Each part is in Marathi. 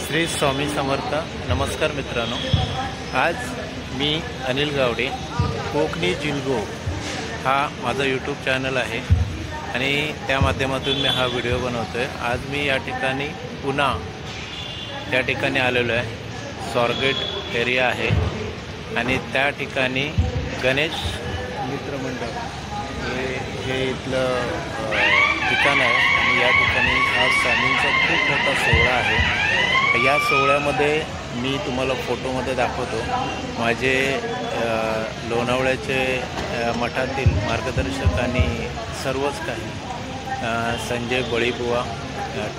श्री स्वामी समर्थ। नमस्कार मित्रांनो, आज मी अनिल गावडे, कोकणी जिल्गो हा माझा यूट्यूब चॅनल आहे आणि त्या माध्यमातून मी हा व्हिडिओ बनवतो आहे। आज मी या ठिकाणी पुन्हा त्या ठिकाणी आलेलो आहे। स्वारगेट एरिया आहे आणि त्या ठिकाणी गणेश मित्रमंडळ हे इथलं ठिकाण आहे आणि या ठिकाणी हा स्वामींचा खूप मोठा सोहळा आहे। या सोहळ्यामध्ये मी तुम्हाला फोटोमध्ये दाखवतो माझे लोणावळ्याचे मठातील मार्गदर्शक आणि सर्वच काही संजय बळीबुवा,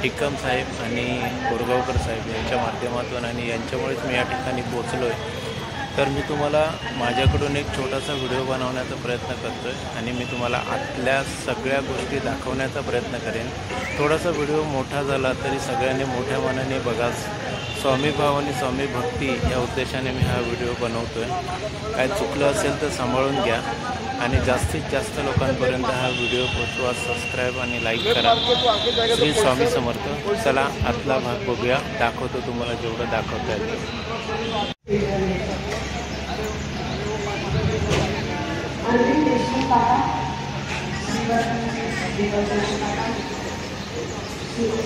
टिकम साहेब आणि कोरगावकर साहेब यांच्या माध्यमातून आणि यांच्यामुळेच मी या ठिकाणी पोचलो आहे। तर मी तुम्हाला माझ्याकडून एक छोटासा व्हिडिओ बनवण्याचा प्रयत्न करतो आहे आणि मी तुम्हाला आतल्या सगळ्या गोष्टी दाखवण्याचा प्रयत्न करेन। थोडासा व्हिडिओ मोठा झाला तरी सगळ्यांनी मोठ्या मनाने बघा। स्वामी भाव आणि स्वामी भक्ती या उद्देशाने मी हा व्हिडिओ बनवतो आहे। काय चुकलं असेल तर सांभाळून घ्या आणि जास्तीत जास्त लोकांपर्यंत हा व्हिडिओ पोचवा। सबस्क्राईब आणि लाईक करा। श्री स्वामी समर्थ। चला आतला भाग बघूया, दाखवतो तुम्हाला जेवढं दाखवता येईल।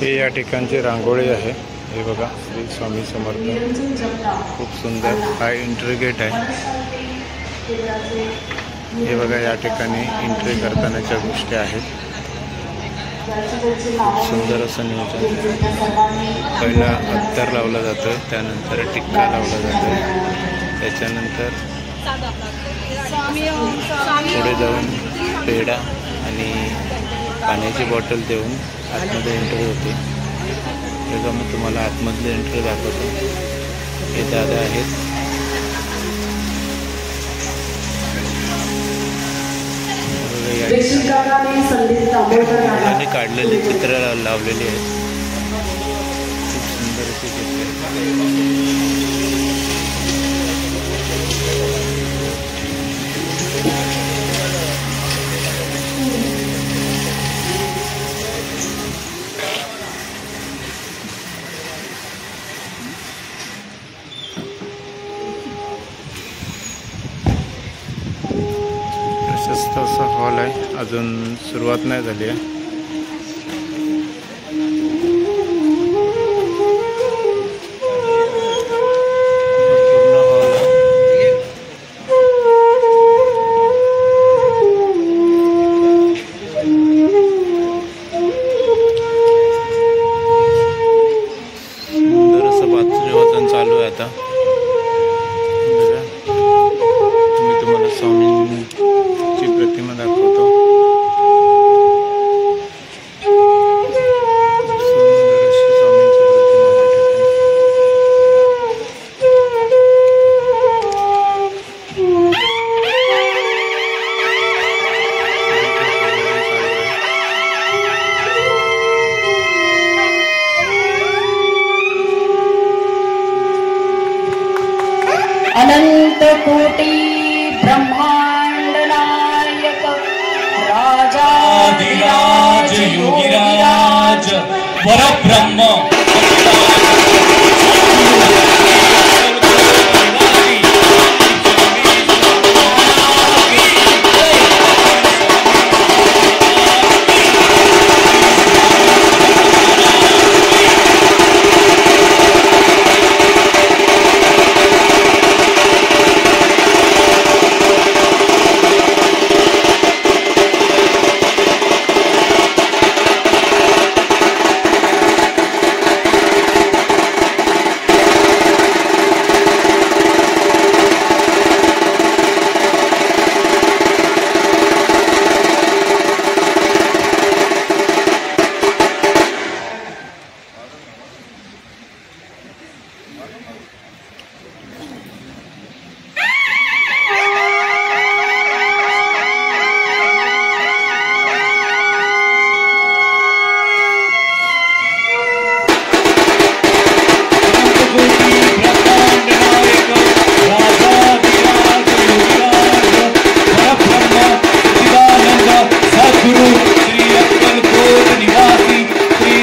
हे या ठिकाणची रांगोळी आहे, हे बघा श्री स्वामी समर्थ, खूप सुंदर। हा एंट्री गेट आहे, हे बघा या ठिकाणी एंट्री करतानाच्या गोष्टी आहेत। खूप सुंदर असं नियोजन। पहिला अत्तर लावला जातो, त्यानंतर टिक्का लावला जातो, त्याच्यानंतर पुढे जाऊन पेढा आणि पाण्याची बॉटल देऊन आतमध्ये एंट्री होते। तेव्हा मी तुम्हाला आतमधले एंट्री दाखवतो। हे दादा आहेत, मुलांनी काढलेले चित्र लावलेली आहेत, खूप सुंदर अशी चित्र। प्रशस्त असा हॉल आहे, अजून सुरुवात नाही झाली आहे। सुंदर असं वाचन चालू आहे आता। मी तुम्हाला स्वामींची प्रतिमा दाखवतो। सुंदर अशी स्वामींची अनंत कोटि ब्रह्मांड नायक राजाधिराज योगिराज परब्रह्म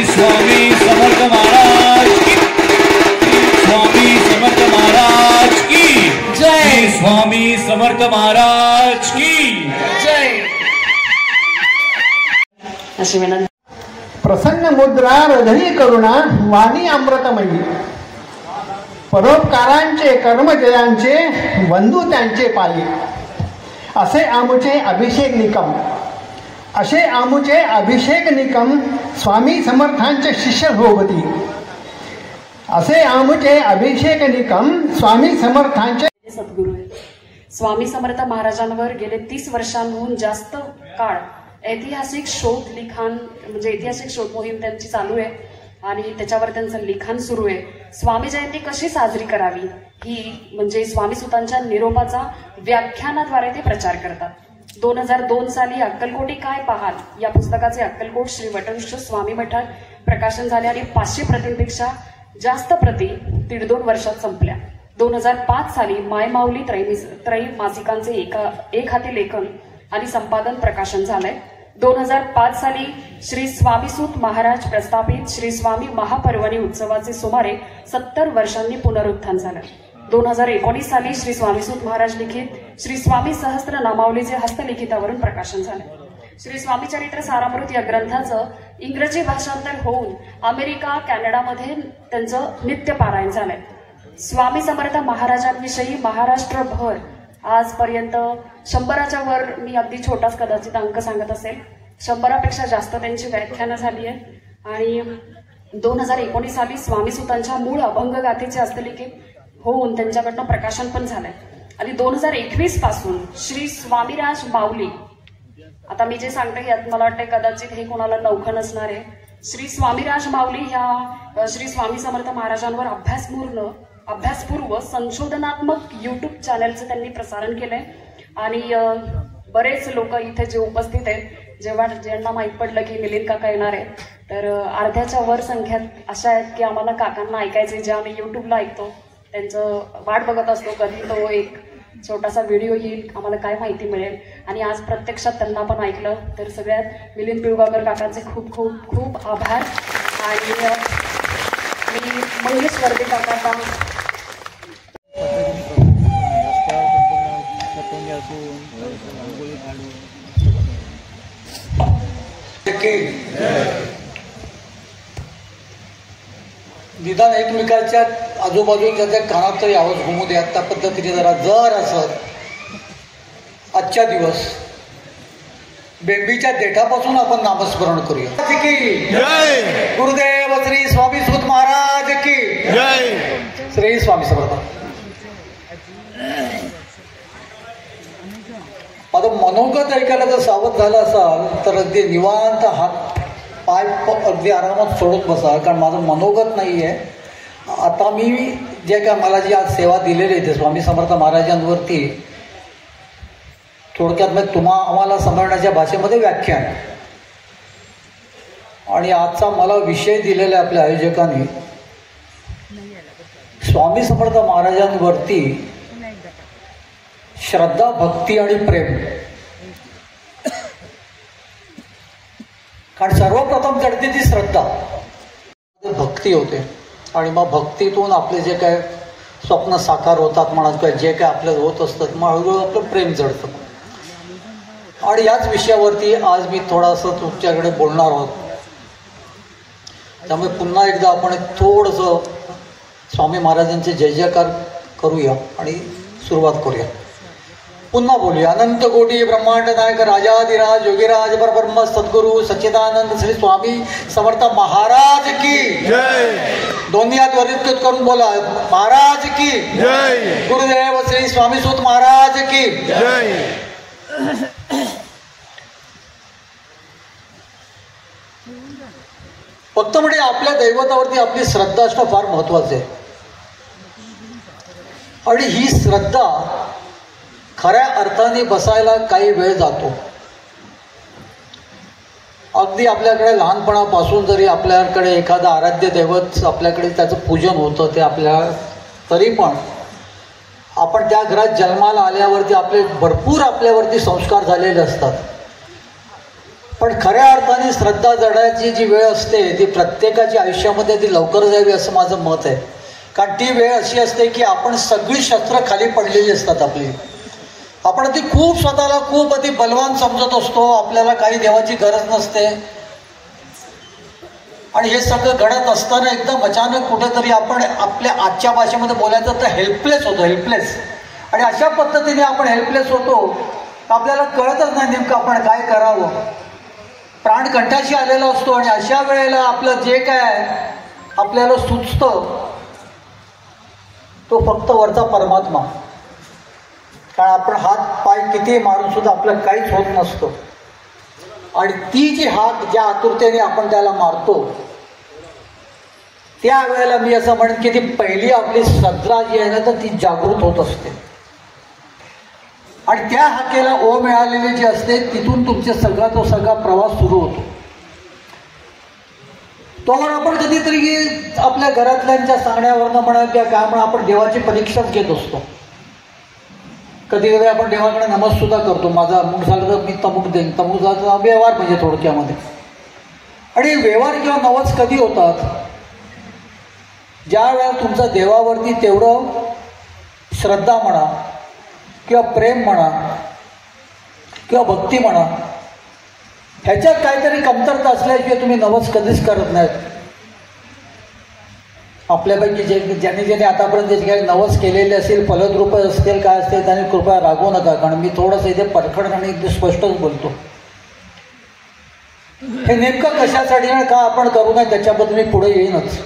स्वामी समर्थ महाराज। स्वामी समर्थ महाराज की जय. श्री स्वामी समर्थ महाराज की जय. अशी विनंती. प्रसन्न मुद्रा हृदयी करुणा वाणी अमृतमयी, परोपकारांचे कर्मजयांचे बंधू त्यांचे पायी, असे आमुचे अभिषेक निकम, असे आमुचे अभिषेक निकम स्वामी समर्थांचे शिष्य भोगती, असे आमुचे अभिषेक निकम स्वामी समर्थांचे. सद्गुरू स्वामी समर्थ महाराजांवर गेले 30 वर्षांहून जास्त काळ ऐतिहासिक शोध लिखाण म्हणजे ऐतिहासिक शोध मोहीम त्यांची चालू आहे आणि त्याच्यावर त्यांचं लिखाण सुरू आहे. स्वामी जयंती कशी साजरी करावी ही म्हणजे स्वामी सुतांच्या निरोपाचा व्याख्यानाद्वारे ते प्रचार करतात. 2002 साली अक्कलकोटी काय पाहाल या पुस्तकाचे अक्कलकोट श्री वटवृक्ष स्वामी मठात प्रकाशन झाले आणि 500 प्रतींपेक्षा जास्त प्रती 1.5 वर्षात संपल्या. 2005 साली मायमाऊली त्रैमासिकांचे एक हाती लेखन आणि संपादन प्रकाशन झालंय. 2005 साली श्री स्वामीसूत महाराज प्रस्थापित श्री स्वामी महापर्वणी उत्सवाचे सुमारे 70 वर्षांनी पुनरुत्थान झालं. 2019 साली श्री स्वामीसूत महाराज लिखित श्री स्वामी सहस्त्र नामावलीचे हस्तलिखितावरून प्रकाशन झाले. श्री स्वामी चरित्र सारामृत या ग्रंथाचं इंग्रजी भाषांतर होऊन अमेरिका कॅनडामध्ये त्यांचं नित्य पारायण झालंय. स्वामी समर्थ महाराजांविषयी महाराष्ट्रभर आजपर्यंत 100च्या वर मी अगदी छोटाच कदाचित अंक सांगत असेल 100पेक्षा जास्त त्यांची व्याख्यानं झाली आहे. आणि 2019 साली स्वामी सुतांच्या मूळ अभंगगाथेचे हस्तलिखित होऊन त्यांच्याकडनं प्रकाशन पण झालंय. आणि 2021 पासून श्री स्वामीराज माऊली, आता मी जे सांगते यात मला वाटतं कदाचित हे कोणाला नौखं नसणार आहे. श्री स्वामीराज माऊली ह्या श्री स्वामी समर्थ महाराजांवर अभ्यासपूर्व संशोधनात्मक युट्यूब चॅनलचं त्यांनी प्रसारण केलंय. आणि बरेच लोक इथे जे उपस्थित आहेत ज्यांना माहीत पडलं की मिलिंद काका येणार आहे तर अर्ध्याच्या वर संख्यात अशा आहेत की आम्हाला काकांना ऐकायचे जे आम्ही युट्यूबला ऐकतो त्यांचं वाट बघत असतो कधी तो एक छोटासा व्हिडिओ येईल आम्हाला काय माहिती मिळेल. आणि आज प्रत्यक्षात त्यांना पण ऐकलं तर सगळ्यात मिलिंद पिळगावकर काकांचे खूप खूप खूप आभार. आणि मी महेश वर्दे काकांना निदान एकमेकाच्या आजूबाजूच्या त्या कानात तरी आवाज घुमू द्या त्या पद्धतीने जर असत आजच्या दिवस बेंबीच्या देठापासून आपण नामस्मरण करूया की गुरुदेव श्री स्वामी सूत महाराज की श्री स्वामी समर्थ. आता मनोगत ऐकायला जर सावध झाला असाल तर अगदी निवांत हात पाय अगदी आरामात सोडून बसा कारण माझं मनोगत नाही आहे. आता मी जे काय मला जी आज सेवा दिलेली आहे ते स्वामी समर्थ महाराजांवरती थोडक्यात म्हणजे आम्हाला समजण्याच्या भाषेमध्ये व्याख्यान आणि आजचा मला विषय दिलेला आपल्या आयोजकांनी स्वामी समर्थ महाराजांवरती श्रद्धा भक्ती आणि प्रेम. कारण सर्वप्रथम चढते ती श्रद्धा भक्ती होते आणि मग भक्तीतून आपले जे काय स्वप्न साकार होतात म्हणा किंवा जे काय आपल्याला होत असतात मग हळूहळू आपलं प्रेम जडतं. आणि याच विषयावरती आज मी थोडासा तुमच्याकडे बोलणार आहोत. त्यामुळे पुन्हा एकदा आपण थोडंसं स्वामी महाराजांचे जय जयकार करूया आणि सुरुवात करूया. पुन्हा बोलूया. अनंत कोटी ब्रह्मांड नायक राजाधिराज योगीराज परब्रह्म सद्गुरु सच्चिदानंद श्री स्वामी समर्थ महाराज की जय. दोन्ही हात वरिष्ठ करून बोला महाराज की जय. गुरुदेव श्री स्वामी सूत महाराज की जय. फक्त म्हणजे आपल्या दैवतावरती आपली श्रद्धा असणं फार महत्वाचं आहे. आणि ही श्रद्धा खऱ्या अर्थाने बसायला काही वेळ जातो. अगदी आपल्याकडे लहानपणापासून जरी आपल्याकडे एखादं आराध्य दैवत आपल्याकडे त्याचं पूजन होतं ते आपल्या तरी पण आपण त्या घरात जन्माला आल्यावरती आपले भरपूर आपल्यावरती संस्कार झालेले असतात. पण खऱ्या अर्थाने श्रद्धा जडायची जी वेळ असते ती प्रत्येकाच्या आयुष्यामध्ये ती लवकर जावी असं माझं मत आहे. कारण ती वेळ अशी असते की आपण सगळी शस्त्र खाली पडलेली असतात आपली. आपण ती खूप स्वतःला खूप अति बलवान समजत असतो, आपल्याला काही देवाची गरज नसते. आणि हे सगळं घडत असताना एकदम अचानक कुठेतरी आपण आपल्या आजच्या भाषेमध्ये बोलायचं तर हेल्पलेस होतो, हेल्पलेस. आणि अशा पद्धतीने आपण हेल्पलेस होतो, आपल्याला कळतच नाही नेमकं आपण काय करावं. प्राण कंठाशी आलेला असतो आणि अशा वेळेला आपलं जे काय आपल्याला सुचतं तो फक्त वरचा परमात्मा. कारण आपण हात पाय किती मारून सुद्धा आपल्याला काहीच होत नसतो. आणि ती जी हात ज्या आतुरतेने आपण त्याला मारतो त्या वेळेला मी असं म्हणेन की ती पहिली आपली श्रद्धा जी आहे ना तर ती जागृत होत असते. आणि त्या हाकेला ओ मिळालेली जी असते तिथून तुमचे सगळा तो सगळा प्रवास सुरू होतो. तोवर आपण कधीतरी आपल्या घरातल्यांच्या सांगण्यावरनं म्हणा किंवा काय म्हणा आपण देवाची परीक्षाच घेत असतो. कधी कधी आपण देवाकडे नमस सुद्धा करतो, माझा अमुक झालं तर मी तमुक देईन, तमुक झालं तर व्यवहार म्हणजे थोडक्यामध्ये. आणि व्यवहार किंवा नवस कधी होतात, ज्या वेळेला तुमचं देवावरती तेवढं श्रद्धा म्हणा किंवा प्रेम म्हणा किंवा भक्ती म्हणा ह्याच्यात काहीतरी कमतरता असल्याशिवाय तुम्ही नवस कधीच करत नाहीत. आपल्यापैकी ज्यांनी आतापर्यंत जे काही नवस केलेले असेल, फलद्रूप असतील काय असतील त्यांनी कृपया रागवू नका, कारण मी थोडंसं इथे परखड आणि स्पष्टच बोलतो. हे नेमकं कशासाठी आणि का आपण करू नये त्याच्याबद्दल मी पुढे येईनच.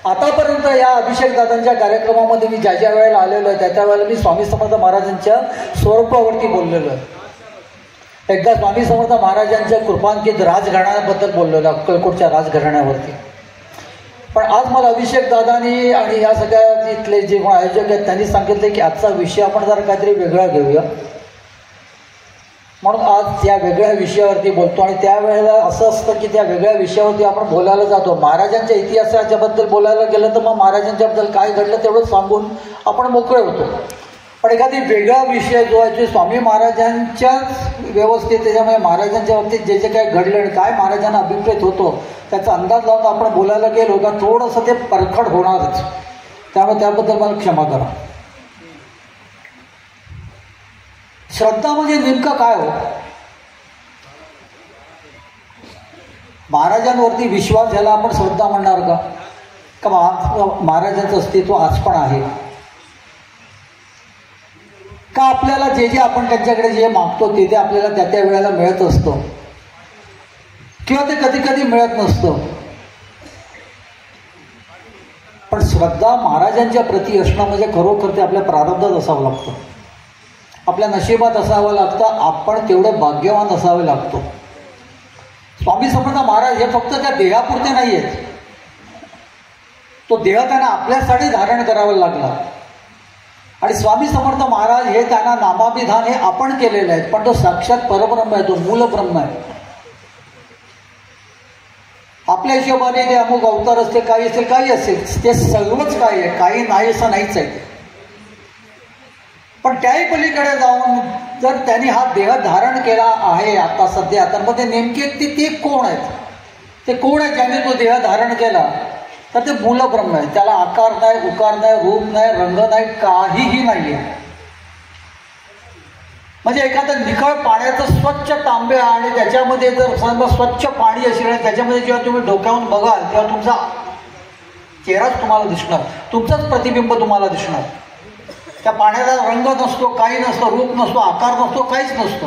आतापर्यंत या अभिषेक दादांच्या कार्यक्रमामध्ये मी ज्या ज्या वेळेला आलेलो आहे त्या वेळेला मी स्वामी समर्थ महाराजांच्या स्वरूपावरती बोललेलो आहे. एकदा स्वामी समर्थ महाराजांच्या कृपांकित राजघराण्याबद्दल बोललेलो, अक्कलकोटच्या राजघराण्यावरती. पण आज मला अभिषेक दादांनी आणि या सगळ्या इथले जे आयोजक आहेत त्यांनी सांगितले की आजचा विषय आपण जरा काहीतरी वेगळा घेऊया, म्हणून आज या वेगळ्या विषयावरती बोलतो. आणि त्यावेळेला असं असतं की त्या वेगळ्या विषयावरती आपण बोलायला जातो. महाराजांच्या इतिहासाच्याबद्दल बोलायला गेलं तर मग महाराजांच्याबद्दल काय घडलं तेवढं सांगून आपण मोकळे होतो. पण एखादी वेगळा विषय जो आहे तो स्वामी महाराजांच्याच व्यवस्थित, त्याच्यामुळे महाराजांच्या बाबतीत जे जे काय घडलं आणि काय महाराजांना अभिप्रेत होतो त्याचा अंदाज लावून आपण बोलायला गेलो का थोडंसं ते परखड होणारच. त्यामुळे त्याबद्दल मला क्षमा करा. श्रद्धा म्हणजे नेमकं काय हो? महाराजांवरती विश्वास झाला आपण श्रद्धा म्हणणार का महाराजांचं अस्तित्व आज पण आहे का? आपल्याला जे जे आपण त्यांच्याकडे जे मागतो ते आपल्याला त्या त्या वेळेला मिळत असतं किंवा ते कधी कधी मिळत नसतं. पण श्रद्धा महाराजांच्या प्रती असणं म्हणजे खरोखर ते आपल्या प्रारब्धात असावं लागतं, आपल्या नशिबात असावं लागतं, आपण तेवढे भाग्यवान असावे लागतो. स्वामी समर्थ महाराज हे फक्त त्या देहापुरते नाही आहेत, तो देह त्यांना आपल्यासाठी धारण करावा लागला. आणि स्वामी समर्थ महाराज हे त्यांना नामाभिधान हे आपण केलेले आहेत, पण तो साक्षात परब्रह्म आहे, तो मूल ब्रह्म आहे. आपल्या हिशोबाने ते अमुक अवतार असते, काही असेल काही असेल, ते सर्वच काही आहे, काही नाही असं नाहीच आहे. पण त्याही पलीकडे जाऊन जर त्यांनी हा देह धारण केला आहे आता सध्या, तर मग ते नेमके ते कोण आहेत? ते कोण आहेत ज्यांनी तो देह धारण केला? तर ते मूल ब्रह्म आहे. त्याला आकार नाही, उकार नाही, रूप नाही, रंग नाही, काहीही नाही आहे. म्हणजे एखादं निखळ पाण्याचं स्वच्छ तांबे आणि त्याच्यामध्ये जर समजा स्वच्छ पाणी असेल आणि त्याच्यामध्ये जेव्हा तुम्ही डोक्यावरून बघाल तेव्हा तुमचा चेहराच तुम्हाला दिसणार, तुमचंच प्रतिबिंब तुम्हाला दिसणार. त्या पाण्याचा रंग नसतो, काही नसतो, रूप नसतो, आकार नसतो, काहीच नसतो.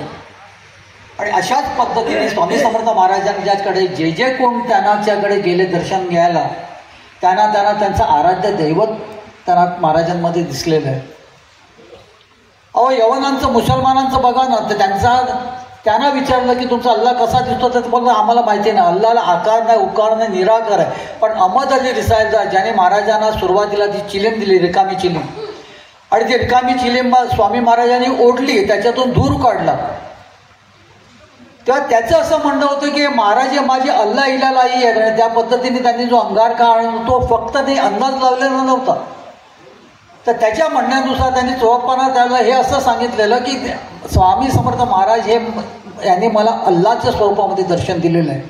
आणि अशाच पद्धतीने स्वामी समर्थ महाराजांच्याकडे जे जे कोण त्यांच्याकडे गेले दर्शन घ्यायला, त्यांना त्यांचं आराध्य दैवत त्यांना महाराजांमध्ये दिसलेलं आहे. अहो यवनांचं मुसलमानांचं बघा ना, तर त्यांना विचारलं की तुमचा अल्लाह कसा दिसतो, तर बोललं आम्हाला माहिती नाही, अल्लाहला आकार नाही, उकार नाही, निराकार आहे. पण अहमद अली रिसायचा ज्याने महाराजांना सुरुवातीला जी चिलीम दिली, रिकामी चिलीम, आणि ती रिकामी चिलीम स्वामी महाराजांनी ओढली, त्याच्यातून धूर काढला, तेव्हा त्याचं असं म्हणणं होतं की महाराज हे माझे अल्लाह इलाही आहेत. आणि त्या पद्धतीने त्यांनी जो अंगार काढला तो फक्त ते अंदाज लावलेला नव्हता. तर त्याच्या म्हणण्यानुसार त्यांनी चोरपणा त्याला हे असं सांगितलेलं की स्वामी समर्थ महाराज हे यांनी मला अल्लाच्या स्वरूपामध्ये दर्शन दिलेलं आहे.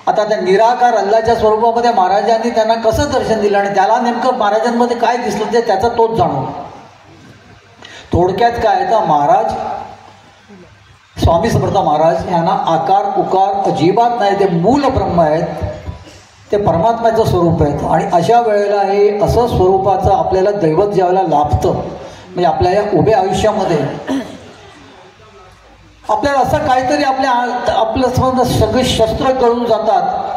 आता त्या निराकार अल्लाच्या स्वरूपामध्ये महाराजांनी त्यांना कसं दर्शन दिलं आणि त्याला नेमकं महाराजांमध्ये काय दिसलं ते त्याचा तोच जाणो. थोडक्यात काय तर महाराज स्वामी समर्थ महाराज यांना आकार उकार अजिबात नाही, ते मूल ब्रह्म आहेत, ते परमात्म्याचं स्वरूप आहेत. आणि अशा वेळेला हे असं स्वरूपाचं आपल्याला दैवत ज्यावेळेला लाभतं, म्हणजे आपल्या या उभ्या आयुष्यामध्ये आपल्याला असं काहीतरी आपलं समजा सगळे शस्त्र गळून जातात,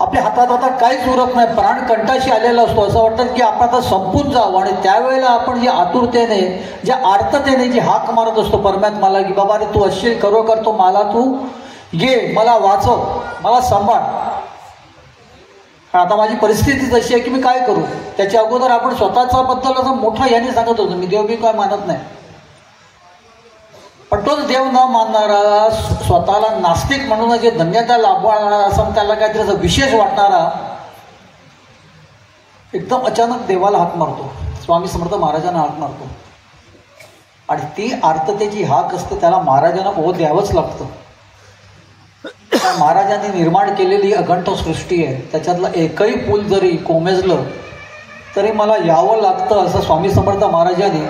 आपल्या हातात आता काहीच उरत नाही, प्राण कंठाशी आलेला असतो, असं वाटतं की आपण आता संपून जावं. आणि त्यावेळेला आपण जी आतुरतेने ज्या आर्ततेने जी हाक मारत असतो परमात्म्याला की बाबा रे तू असशील खरोखर, तो मला तू घे, मला वाचव, मला सांभाळ. आता माझी परिस्थिती तशी आहे की मी काय करू. त्याच्या अगोदर आपण स्वतःचा बद्दल असं मोठा याने सांगत होतो, मी देव बी काय मानत नाही, पण तोच देव न मानणारा, स्वतःला नास्तिक म्हणून जे धन्यता लाभणारा, असं त्याला काहीतरी असं विशेष वाटणारा, एकदम अचानक देवाला हाक मारतो, स्वामी समर्थ महाराजांना हाक मारतो. आणि ती आर्ततेची हाक असते, त्याला महाराजांना ओ द्यावंच लागतं. महाराजांनी निर्माण केलेली अगंठ सृष्टी आहे, त्याच्यातलं एकही फूल जरी कोमेजलं तरी मला यावं लागतं, असं स्वामी समर्थ महाराजांनी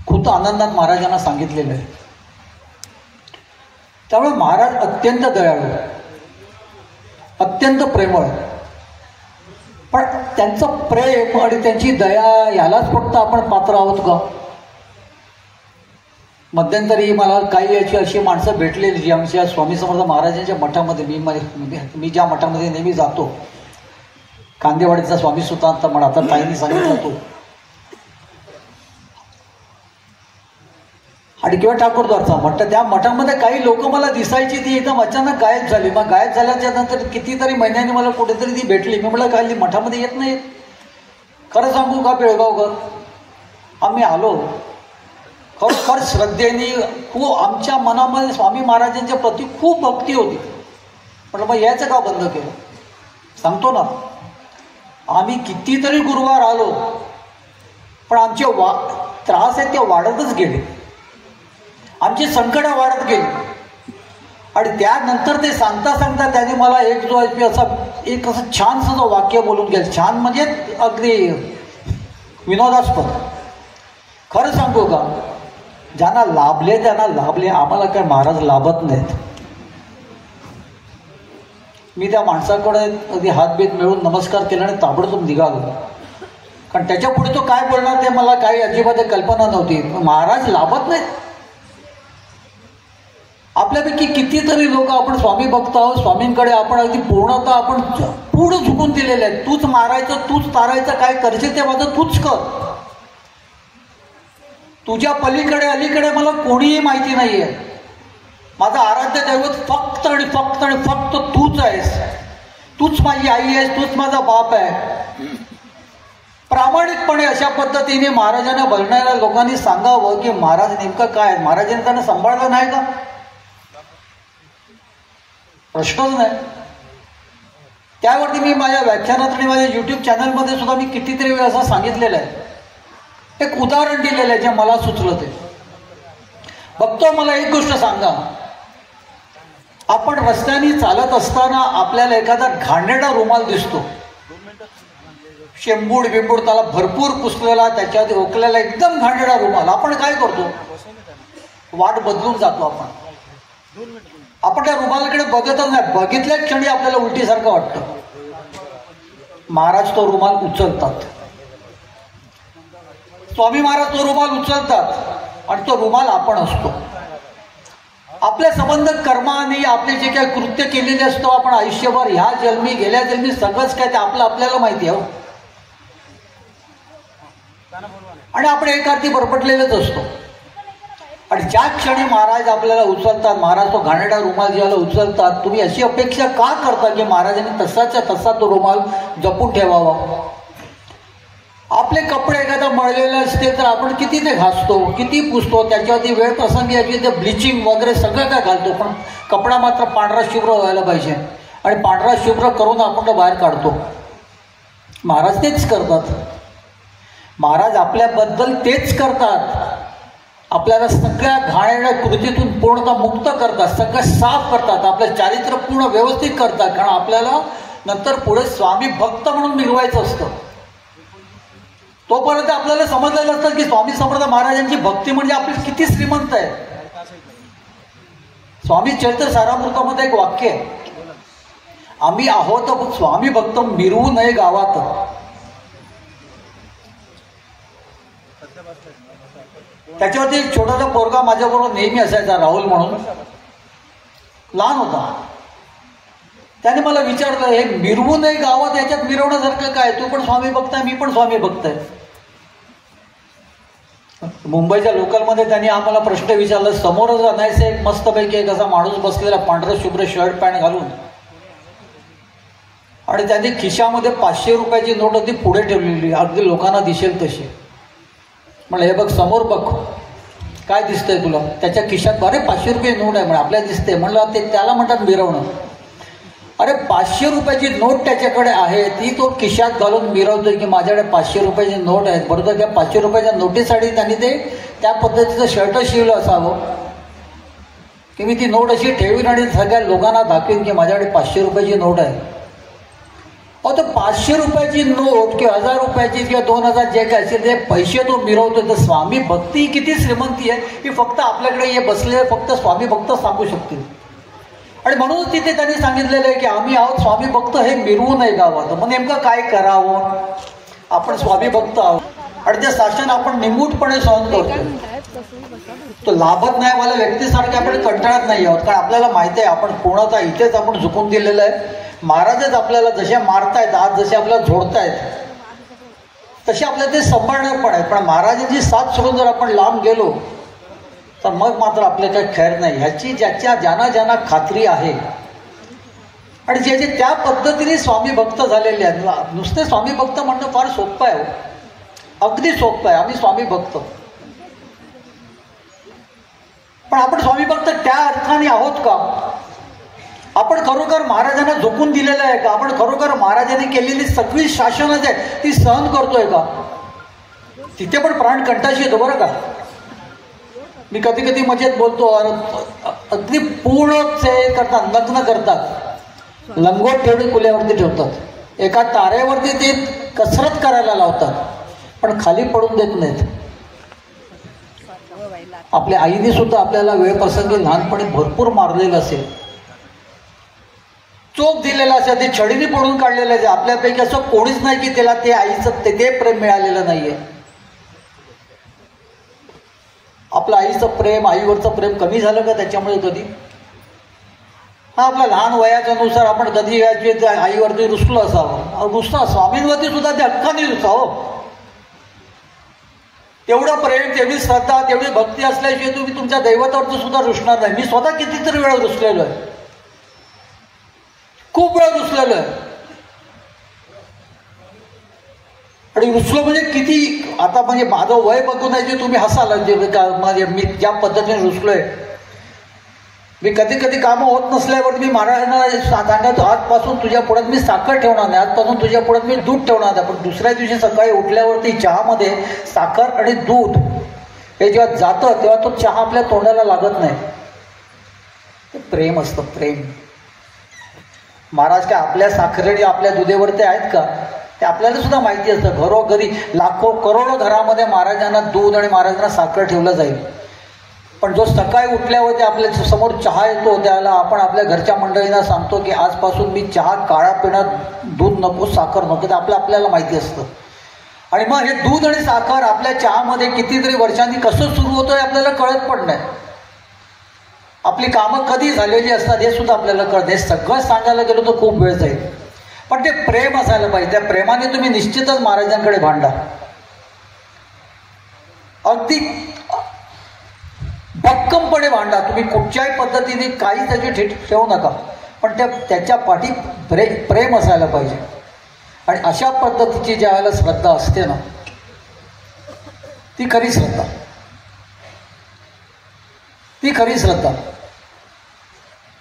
खूप आनंदात महाराजांना सांगितलेलं आहे. त्यामुळे महाराज अत्यंत दयाळू, अत्यंत प्रेमळ, पण त्यांचं प्रेम आणि त्यांची दया यालाच फक्त आपण पात्र आहोत का. मध्यंतरी मला काही याची अशी माणसं भेटलेली जी आमच्या स्वामी समर्थ महाराजांच्या मठामध्ये, मी ज्या मठामध्ये नेहमी जातो, कांदेवाडीचा स्वामी सुतांत मठ, आता ताईंनी सांगितलं तो, आणि किंवा ठाकूरद्वारचा मठ, त्या मठामध्ये काही लोक मला दिसायची, ती एकदम अचानक गायब झाली. मग गायब झाल्याच्या नंतर कितीतरी महिन्यांनी मला कुठेतरी ती भेटली. मी म्हटलं काय मठामध्ये येत नाहीत, खरं सांगू का बेळगावकर, आम्ही आलो खरोखर श्रद्धेने, खूप आमच्या मनामध्ये स्वामी महाराजांच्या प्रती खूप भक्ती होती. म्हटलं मग यायचं का बंद केलं. सांगतो ना, आम्ही कितीतरी गुरुवार आलो, पण आमचे त्रास आहेत ते वाढतच गेले, आमची संकटं वाढत गेली. आणि त्यानंतर ते सांगता सांगता त्याने मला एक जो एक असं छानसं जो वाक्य बोलून गेलं, छान म्हणजे अगदी विनोदास्पद. खरं सांगू का, ज्यांना लाभले त्यांना लाभले, आम्हाला काय महाराज लाभत नाहीत. मी त्या माणसाकडे अगदी हातबीत मिळून नमस्कार केला आणि ताबडतोब निघालो, कारण त्याच्या पुढे तो काय बोलणार ते मला काही अजिबात कल्पना नव्हती. महाराज लाभत नाहीत. आपल्यापैकी कितीतरी लोक आपण स्वामी भक्त आहोत, स्वामींकडे आपण अगदी पूर्णतः आपण पूर्ण झुकून दिलेले आहेत. तूच मारायचं, तूच तारायचं, काय करशील ते माझं तूच कर, तुझ्या पलीकडे अलीकडे मला कोणीही माहिती नाहीये, माझं आराध्य दैवत फक्त आणि फक्त आणि फक्त तूच आहेस, तूच माझी आई आहेस, तूच माझा बाप आहे. प्रामाणिकपणे अशा पद्धतीने महाराजांना बोलणाऱ्या लोकांनी सांगावं की महाराज नेमकं काय, महाराजांनी त्यांना सांभाळलं नाही का, प्रश्नच नाही. त्यावरती मी माझ्या व्याख्यानात आणि माझ्या युट्यूब चॅनलमध्ये सुद्धा मी कितीतरी वेळ असं सांगितलेलं आहे. एक उदाहरण दिलेलं आहे जे मला सुचलं ते. बघतो, मला एक गोष्ट सांगा, आपण रस्त्याने चालत असताना आपल्याला एखादा घाणेरडा रुमाल दिसतो, शेंबूड बिंबूड त्याला भरपूर पुसलेला, त्याच्यावरती रोखलेला एकदम घाणेरडा रुमाल. आपण काय करतो, वाट बदलून जातो. आपण त्या रुमालाकडे बघतच नाही, बघितल्या क्षणी आपल्याला उलटीसारखं वाटतं. महाराज तो रुमाल उचलतात, स्वामी महाराज तो रुमाल उचलतात आणि तो रुमाल आपण असतो. आपले संबंध कर्माने आपले जे काही कृत्य केलेले असतो आपण आयुष्यभर, ह्या जन्मी गेल्या जन्मी सगळंच काय ते आपल्याला माहिती आहे. आणि आपण एकार्थी बरपटलेलेच असतो. आणि ज्या क्षणी महाराज आपल्याला उचलतात, महाराज तो घाणेरडा रुमाल ज्याला उचलतात, तुम्ही अशी अपेक्षा का करता की महाराजांनी तसाच्या तसा तो रुमाल जपून ठेवावा. आपले कपडे एखादा मळलेले असते तर आपण किती ते घासतो, किती पुसतो, त्याच्यावरती वेळ प्रसंगी याची ते ब्लिचिंग वगैरे सगळं काय घालतो, पण कपडा मात्र पांढरा शुभ्र व्हायला पाहिजे. आणि पांढरा शुभ्र करून आपण तो बाहेर काढतो. महाराज तेच करतात. महाराज आपल्याबद्दल तेच करतात. आपल्याला सगळ्या घाणेरड्या कृतीतून पूर्णतः मुक्त करतात, सगळं साफ करतात, आपलं चारित्र्य पूर्ण व्यवस्थित करतात. कारण आपल्याला नंतर पुढे स्वामी भक्त म्हणून मिळवायचं असतं. तोपर्यंत आपल्याला समजलेलं असतं की स्वामी समर्थ महाराजांची भक्ती म्हणजे आपली किती श्रीमंत आहे. स्वामी चरित्र सारामृतामध्ये एक वाक्य आहे, आम्ही आहोत स्वामी भक्त मिरवू नये गावात. त्याच्यावरती एक छोटासा पोरगा माझ्याबरोबर नेहमी असायचा, राहुल म्हणून, लहान होता. त्याने मला विचारलं, हे मिरवू नये गावात, याच्यात मिरवण्यासारखं काय? तू पण स्वामी भक्त आहे, मी पण स्वामी भक्त आहे. मुंबईच्या लोकलमध्ये त्यांनी आम्हाला प्रश्न विचारला. समोरच अनायसे एक मस्तपैकी एक असा माणूस बसलेला, पांढरं शुभ्र शर्ट पॅन्ट घालून, आणि त्यांनी खिशामध्ये 500 रुपयाची नोट होती पुढे ठेवलेली, अगदी लोकांना दिसेल तशी. म्हणलं, हे बघ समोर बघ, काय दिसतंय तुला? त्याच्या खिशात, अरे 500 रुपये नोट आहे म्हणे, आपल्याला दिसते. म्हणलं, ते त्याला म्हणतात मिरवणं. अरे 500 रुपयाची नोट त्याच्याकडे आहे, ती तो खिशात घालून मिरवतोय की माझ्याकडे 500 रुपयाची नोट आहे. बरोबर, त्या 500 रुपयाच्या नोटीसाठी त्यांनी ते त्या पद्धतीचं शर्ट शिवलं असावं की मी ती नोट अशी ठेवीन आणि सगळ्या लोकांना दाखवीन की माझ्याकडे 500 रुपयाची नोट आहे. अहो, तर 500 रुपयाची नोट किंवा 1000 रुपयाची किंवा 2000 जे काय असेल ते पैसे तो मिरवतोय. तर स्वामी भक्ती किती श्रीमंती आहे की फक्त आपल्याकडे हे बसले फक्त स्वामी भक्त सांगू शकतील. आणि म्हणून तिथे त्यांनी सांगितलेलं आहे की आम्ही आहोत स्वामी भक्त, हे मिरवू नये गावात. मग नेमकं काय करावं? आपण स्वामी भक्त आहोत आणि ते शासन आपण निमूटपणे सहन करतो. तो लाभत नाही मला व्यक्तीसारखे आपण कंटाळत नाही आहोत, कारण आपल्याला माहिती आहे आपण पूर्णतः इथेच आपण झुकून दिलेलं आहे. महाराजच आपल्याला जसे मारतायत, आज जसे आपल्याला झोडतायत, तसे आपल्याला ते सांभाळणार पण आहेत. पण महाराजांची साथ सोडून जर आपण लांब गेलो तर मग मात्र आपलं काही खैर नाही. ह्याची ज्यांना ज्यांना खात्री आहे आणि जे त्या पद्धतीने स्वामी भक्त झालेले आहेत. नुसते स्वामी भक्त म्हणणं फार सोपं आहे, अगदी सोपं आहे. आम्ही स्वामी भक्त, पण आपण स्वामी भक्त त्या अर्थाने आहोत का? आपण खरोखर महाराजांना झोकून दिलेलं आहे का? आपण खरोखर महाराजांनी केलेली सगळी शासनं जी आहे ती सहन करतोय का? तिथे पण प्राण कंठाशी येतो बरं का. मी कधी कधी मजेत बोलतो, अगदी पूर्ण ते करतात, लग्न करतात, लंगोट ठेवणे कुल्यावरती ठेवतात, एका तारेवरती ते कसरत करायला लावतात, पण खाली पडून देत नाहीत. आपल्या आईने सुद्धा आपल्याला वेळप्रसंगी लहानपणी भरपूर मारलेलं असेल, चोप दिलेला असेल, ते छडीने पडून काढलेलं आहे. आपल्यापैकी असं कोणीच नाही की त्याला ते आईचं ते प्रेम मिळालेलं नाहीये. आपलं आईचं प्रेम, आईवरचं प्रेम कमी झालं का त्याच्यामुळे कधी? हा, आपल्या लहान वयाच्यानुसार आपण कधी आईवरती रुसलो असावं, रुसला. स्वामींवरती सुद्धा ते हक्काने रुसावं. तेवढं प्रेम, तेवढी श्रद्धा, तेवढी भक्ती असल्याशिवाय तुम्ही तुमच्या दैवतावरती सुद्धा रुसणार नाही. मी स्वतः कितीतरी वेळा रुसलेलो आहे, खूप वेळा रुसलेलो आहे. आणि रुसलो म्हणजे किती, आता म्हणजे माझं वय बघून आहे जे तुम्ही हसाल, म्हणजे मी ज्या पद्धतीने रुसलोय. मी कधी कधी कामं होत नसल्यावर मी महाराजांना सांगतो, आजपासून तुझ्या पुढ्यात मी साखर ठेवणार नाही, आजपासून तुझ्या पुढ्यात मी दूध ठेवणार नाही. पण दुसऱ्या दिवशी सकाळी उठल्यावरती चहामध्ये साखर आणि दूध हे जेव्हा जातं तेव्हा तो चहा आपल्या तोंडाला लागत नाही. ते प्रेम असतं, प्रेम. महाराज काय आपल्या साखरेने आपल्या दुधेवरती आहेत का? ते आपल्याला सुद्धा माहिती असतं. घरोघरी लाखो करोडो घरामध्ये महाराजांना दूध आणि महाराजांना साखर ठेवलं जाईल. पण जो सकाळी उठल्यावरती आपल्या समोर चहा येतो त्याला आपण आपल्या घरच्या मंडळींना सांगतो की आजपासून मी चहा काळा पिणार, दूध नको, साखर नको. ते आपल्याला माहिती असतं. आणि मग हे दूध आणि साखर आपल्या चहामध्ये कितीतरी वर्षांनी कसं सुरू होतं हे आपल्याला कळत पण नाही. आपली कामं कधी झालेली असतात हे सुद्धा आपल्याला कळत. हे सगळं सांगायला गेलो तर खूप वेळ जाईल. पण ते प्रेम असायला पाहिजे. त्या प्रेमाने तुम्ही निश्चितच महाराजांकडे भांडा, अगदी भक्कमपणे भांडा. तुम्ही कुठच्याही पद्धतीने काही त्याची ठेवू नका, पण त्याच्या पाठी प्रेम असायला पाहिजे. आणि अशा पद्धतीची ज्या वेळेला श्रद्धा असते ना, ती खरी श्रद्धा, ती खरी श्रद्धा.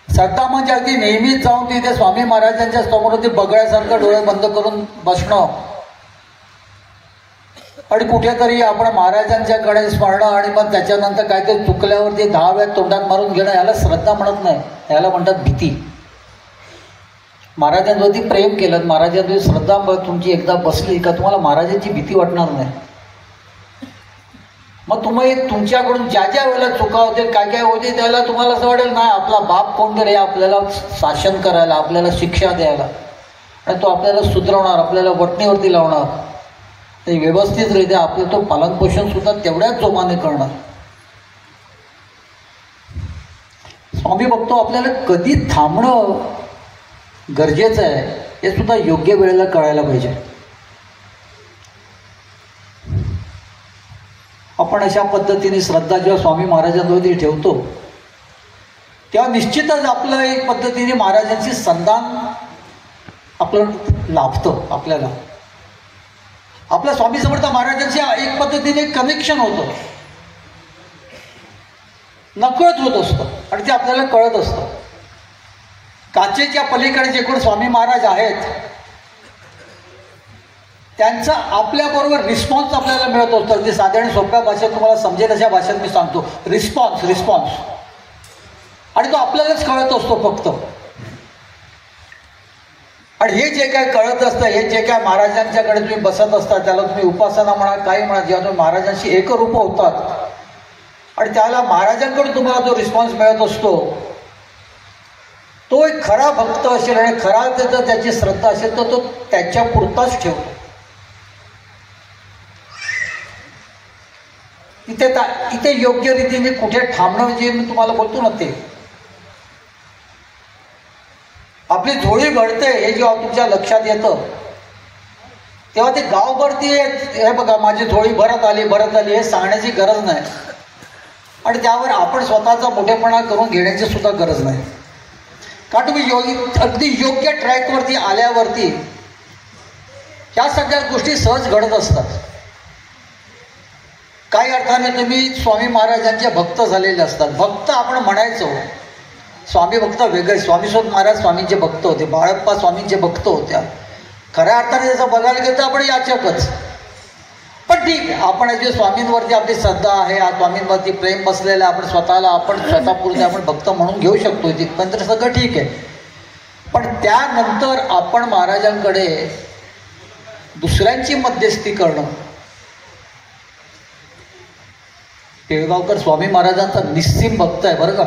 श्रद्धा म्हणजे अगदी नेहमीच जाऊन तिथे स्वामी महाराजांच्या समोर ते बगळ्यासारखं डोळे बंद करून बसणं, आणि कुठेतरी आपण महाराजांच्याकडे स्मरणं आणि मग त्याच्यानंतर काहीतरी चुकल्यावरती 10 वेळा तोंडात मारून घेणं, याला श्रद्धा म्हणत नाही, याला म्हणतात भीती. महाराजांवरती प्रेम केलं, महाराजांवरती श्रद्धा तुमची एकदा बसली का तुम्हाला महाराजांची भीती वाटणार नाही. मग तुम्ही तुमच्याकडून ज्या ज्या वेळेला चुका होतील, काय काय होतील, त्याला तुम्हाला असं वाटेल नाही आपला बाप कोणतरी आपल्याला शासन करायला, आपल्याला शिक्षा द्यायला, आणि तो आपल्याला सुधरवणार, आपल्याला वटणीवरती लावणार, ते व्यवस्थितरित्या आपलं तो पालनपोषण सुद्धा तेवढ्याच जोमाने करणार. स्वामी बघतो आपल्याला कधी थांबणं गरजेचं आहे हे सुद्धा योग्य वेळेला कळायला पाहिजे. आपण अशा पद्धतीने श्रद्धा जेव्हा स्वामी महाराजांवरती ठेवतो तेव्हा निश्चितच आपलं एक पद्धतीने महाराजांची संधान आपलं लाभतं. आपल्याला आपल्या स्वामी समर्थ महाराजांची एक पद्धतीने कनेक्शन होतं, नकळत होत असतं आणि ते आपल्याला कळत असतं. काचेच्या पलीकडे जे कोण स्वामी महाराज आहेत त्यांचा आपल्याबरोबर रिस्पॉन्स आपल्याला मिळत असतो. अगदी साधारण सोप्या भाषेत तुम्हाला समजेल अशा भाषेत मी सांगतो, रिस्पॉन्स आणि तो आपल्यालाच कळत असतो फक्त. आणि हे जे काय कळत असतं, हे जे काय महाराजांच्याकडे तुम्ही बसत असता, त्याला तुम्ही उपासना म्हणा, काही म्हणा, जेव्हा तुम्ही महाराजांशी एकरूप होतात आणि त्याला महाराजांकडून तुम्हाला जो रिस्पॉन्स मिळत असतो, तो एक खरा भक्त असेल आणि खरा त्याची श्रद्धा असेल तर तो त्याच्या पुरताच ठेवतो. इथे योग्य रीतीने कुठे थांबणं जे मी तुम्हाला बोलतो ना, ते आपली झोळी भरते हे जेव्हा तुमच्या लक्षात येतं तेव्हा ते गावभरती हे बघा माझी झोळी भरत आली हे सांगण्याची गरज नाही. आणि त्यावर आपण स्वतःचा मोठेपणा करून घेण्याची सुद्धा गरज नाही. कारण तुम्ही अगदी योग्य ट्रॅकवरती आल्यावरती ह्या सगळ्या गोष्टी सहज घडत असतात. काही अर्थाने तुम्ही स्वामी महाराजांचे भक्त झालेले असतात. भक्त आपण म्हणायचो, स्वामी भक्त वेगळे. स्वामीसोबत महाराज स्वामींचे भक्त होते, बाळप्पा स्वामींचे भक्त होत्या. खऱ्या अर्थाने जसं बघायला गेलं तर आपण याचकच. पण ठीक आहे, आपण जे स्वामींवरती आपली श्रद्धा आहे, स्वामींवरती प्रेम बसलेलं आहे, आपण स्वतःपुरते आपण भक्त म्हणून घेऊ शकतो, तिथपर्यंत सगळं ठीक आहे. पण त्यानंतर आपण महाराजांकडे दुसऱ्यांची मध्यस्थी करणं. पेळगावकर स्वामी महाराजांचा निस्सीम भक्त आहे बरं का,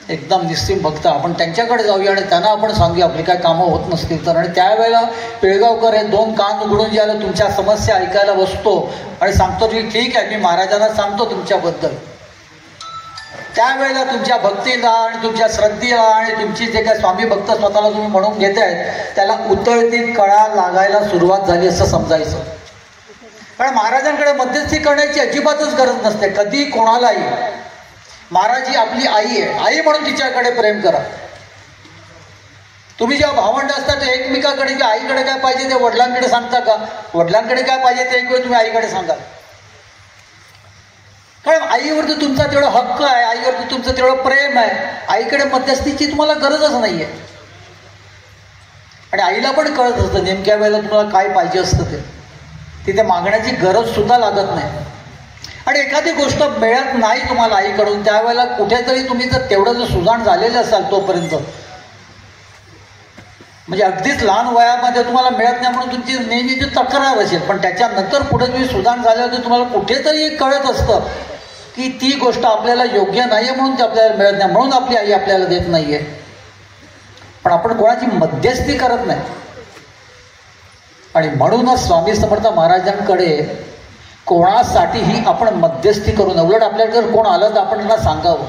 एकदम निस्सीम भक्त. आपण त्यांच्याकडे जाऊया आणि त्यांना आपण सांगूया आपली काय कामं होत नसतील तर. आणि त्यावेळेला पेळगावकर हे 2 कान उघडून ज्याला तुमच्या समस्या ऐकायला बसतो आणि सांगतो की ठीक आहे, मी महाराजांना सांगतो तुमच्याबद्दल. त्यावेळेला तुमच्या भक्तीला आणि तुमच्या श्रद्धेला आणि तुमची जे काय स्वामी भक्त स्वतःला तुम्ही म्हणून घेताय त्याला उतरती कळा लागायला सुरुवात झाली असं समजायचं. कारण महाराजांकडे मध्यस्थी करण्याची अजिबातच गरज नसते कधी कोणालाही. महाराज ही आपली आई आहे, आई म्हणून तिच्याकडे प्रेम करा. तुम्ही जेव्हा भावंड असता ते एकमेकाकडे की आईकडे काय पाहिजे ते वडिलांकडे सांगता का? वडिलांकडे काय पाहिजे ते एक वेळ तुम्ही आईकडे सांगा. कारण आईवरती तुमचा तेवढा हक्क आहे, आईवरती तुमचं तेवढं प्रेम आहे. आईकडे मध्यस्थीची तुम्हाला गरजच नाहीये. आणि आईला पण कळत असतं नेमक्या वेळेला तुम्हाला काय पाहिजे असतं ते. तिथे मागण्याची गरज सुद्धा लागत नाही. आणि एखादी गोष्ट मिळत नाही तुम्हाला आईकडून, त्यावेळेला कुठेतरी तुम्ही जर तेवढं जर सुजाण झालेले असाल तोपर्यंत, म्हणजे अगदीच लहान वयामध्ये तुम्हाला मिळत नाही म्हणून तुमची नेहमीची तक्रार असेल, पण त्याच्यानंतर पुढे तुम्ही सुजाण झाल्यावरती तुम्हाला कुठेतरी कळत असतं की ती गोष्ट आपल्याला योग्य नाही आहे म्हणून ती आपल्याला मिळत नाही, म्हणून आपली आई आपल्याला देत नाही आहे. पण आपण कोणाची मध्यस्थी करत नाही. आणि म्हणूनच स्वामी समर्थ महाराजांकडे कोणासाठीही आपण मध्यस्थी करू नये. उलट आपल्याकडे जर कोण आलं तर आपण त्यांना सांगावं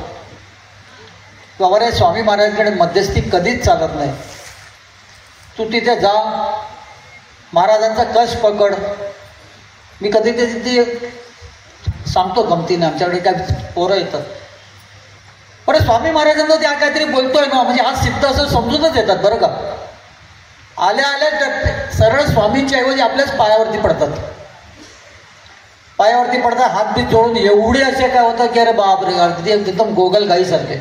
बाबा रे, स्वामी महाराजांकडे मध्यस्थी कधीच चालत नाही. तू तिथे जा, महाराजांचा कश पकड. मी कधी ते सांगतो गमतीने, आमच्याकडे काय पोरं येतात, बरं स्वामी महाराजांना त्या काहीतरी बोलतोय ना, म्हणजे हा सिद्ध असं समजूनच येतात बरं का. आल्या सरळ स्वामींच्या ऐवजी आपल्याच पायावरती पडतात. हात बीत जोडून एवढे असे काय होतं की अरे बापरे, अगदी एकदम गोगल गाईसारखे.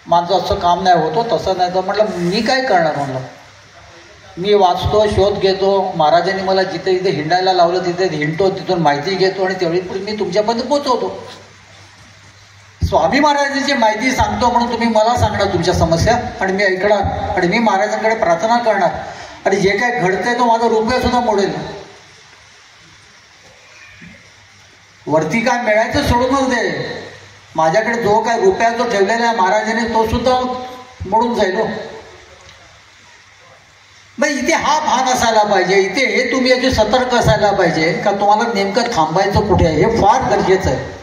माझं असं काम नाही होतो, तसं नाही तर म्हटलं मी काय करणार. म्हणलं मी वाचतो, शोध घेतो, महाराजांनी मला जिथे जिथे हिंडायला लावलं तिथे हिंडतो, तिथून माहिती घेतो आणि तेवढी मी तुमच्यापर्यंत पोचवतो. स्वामी महाराजांची माहिती सांगतो म्हणून तुम्ही मला सांगणार तुमच्या समस्या आणि मी ऐकणार आणि मी महाराजांकडे प्रार्थना करणार आणि जे काय घडतंय तो माझा रुपया सुद्धा मोडेल. वरती काय मिळायचं सोडूनच दे, माझ्याकडे जो काय रुपया जो ठेवलेला आहे महाराजांनी तो सुद्धा मोडून जाईल. मग इथे हा भान असायला पाहिजे, इथे हे तुम्ही याचे सतर्क असायला पाहिजे का तुम्हाला नेमकं थांबायचं कुठे आहे हे फार गरजेचं आहे.